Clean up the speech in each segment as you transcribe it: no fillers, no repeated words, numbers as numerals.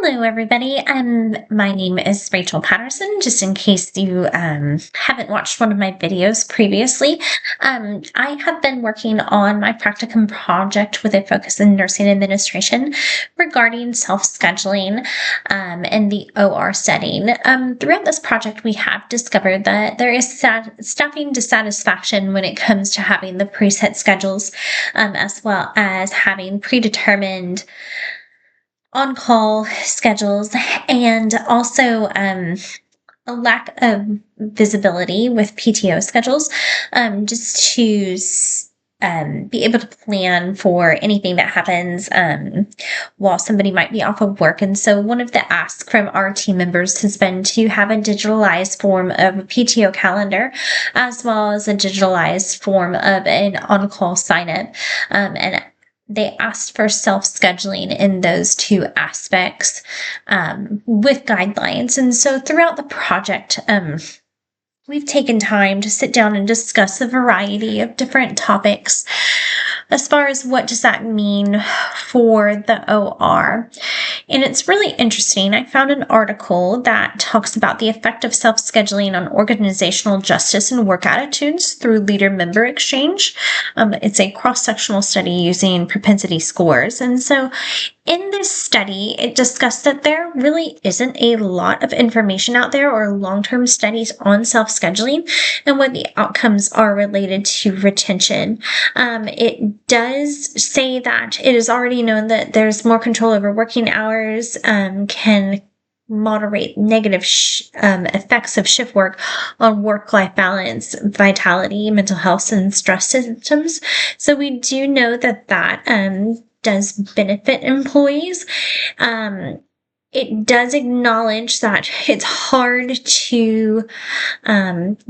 Hello, everybody. My name is Rachel Patterson. Just in case you haven't watched one of my videos previously, I have been working on my practicum project with a focus in nursing administration regarding self-scheduling in the OR setting. Throughout this project, we have discovered that there is staffing dissatisfaction when it comes to having the preset schedules, as well as having predetermined on-call schedules, and also a lack of visibility with PTO schedules, just to be able to plan for anything that happens while somebody might be off of work. And so one of the asks from our team members has been to have a digitalized form of a PTO calendar, as well as a digitalized form of an on-call sign-up. And they asked for self-scheduling in those two aspects with guidelines. And so throughout the project, we've taken time to sit down and discuss a variety of different topics as far as what does that mean for the OR. And it's really interesting. I found an article that talks about the effect of self-scheduling on organizational justice and work attitudes through leader-member exchange. It's a cross-sectional study using propensity scores. And so in this study, it discussed that there really isn't a lot of information out there or long-term studies on self-scheduling and what the outcomes are related to retention. It does say that it is already known that there's more control over working hours, can moderate negative effects of shift work on work-life balance, vitality, mental health, and stress symptoms. So we do know that does benefit employees. It does acknowledge that it's hard to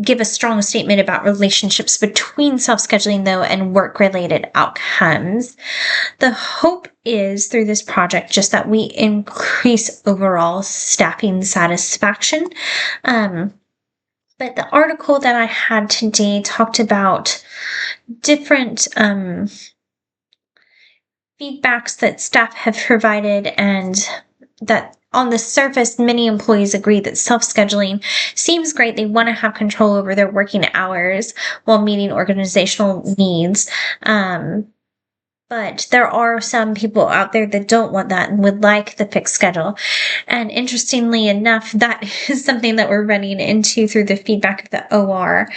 give a strong statement about relationships between self-scheduling, though, and work-related outcomes. The hope is, through this project, just that we increase overall staffing satisfaction. But the article that I had today talked about different feedbacks that staff have provided, and that on the surface, many employees agree that self-scheduling seems great. They want to have control over their working hours while meeting organizational needs. But there are some people out there that don't want that and would like the fixed schedule. And interestingly enough, that is something that we're running into through the feedback of the OR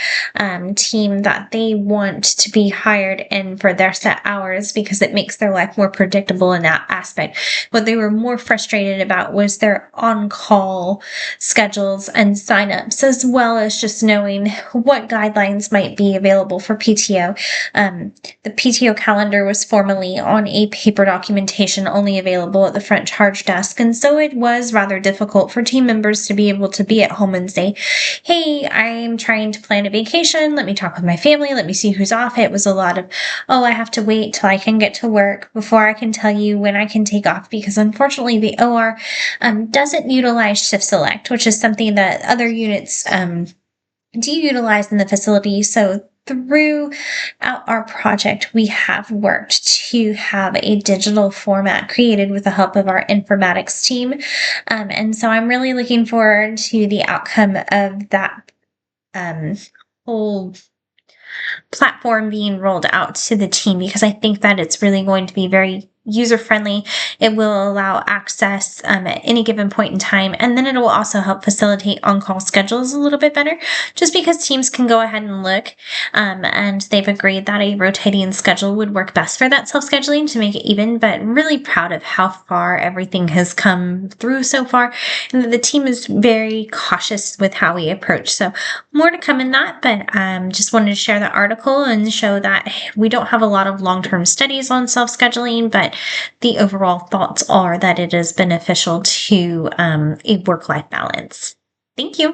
team, that they want to be hired in for their set hours because it makes their life more predictable in that aspect. What they were more frustrated about was their on-call schedules and signups, as well as just knowing what guidelines might be available for PTO. The PTO calendar was formerly on a paper documentation only available at the front charge desk, and so it was rather difficult for team members to be able to be at home and say, hey, I'm trying to plan a vacation, let me talk with my family, let me see who's off. It was a lot of, oh, I have to wait till I can get to work before I can tell you when I can take off, because unfortunately the OR doesn't utilize shift select, which is something that other units do utilize in the facility. So throughout our project, we have worked to have a digital format created with the help of our informatics team. And so I'm really looking forward to the outcome of that whole platform being rolled out to the team, because I think that it's really going to be very user-friendly. It will allow access at any given point in time, and then it will also help facilitate on-call schedules a little bit better, just because teams can go ahead and look, and they've agreed that a rotating schedule would work best for that self-scheduling to make it even. But really proud of how far everything has come through so far, and that the team is very cautious with how we approach. So more to come in that, but just wanted to share the article and show that we don't have a lot of long-term studies on self-scheduling, but the overall thoughts are that it is beneficial to a work-life balance. Thank you.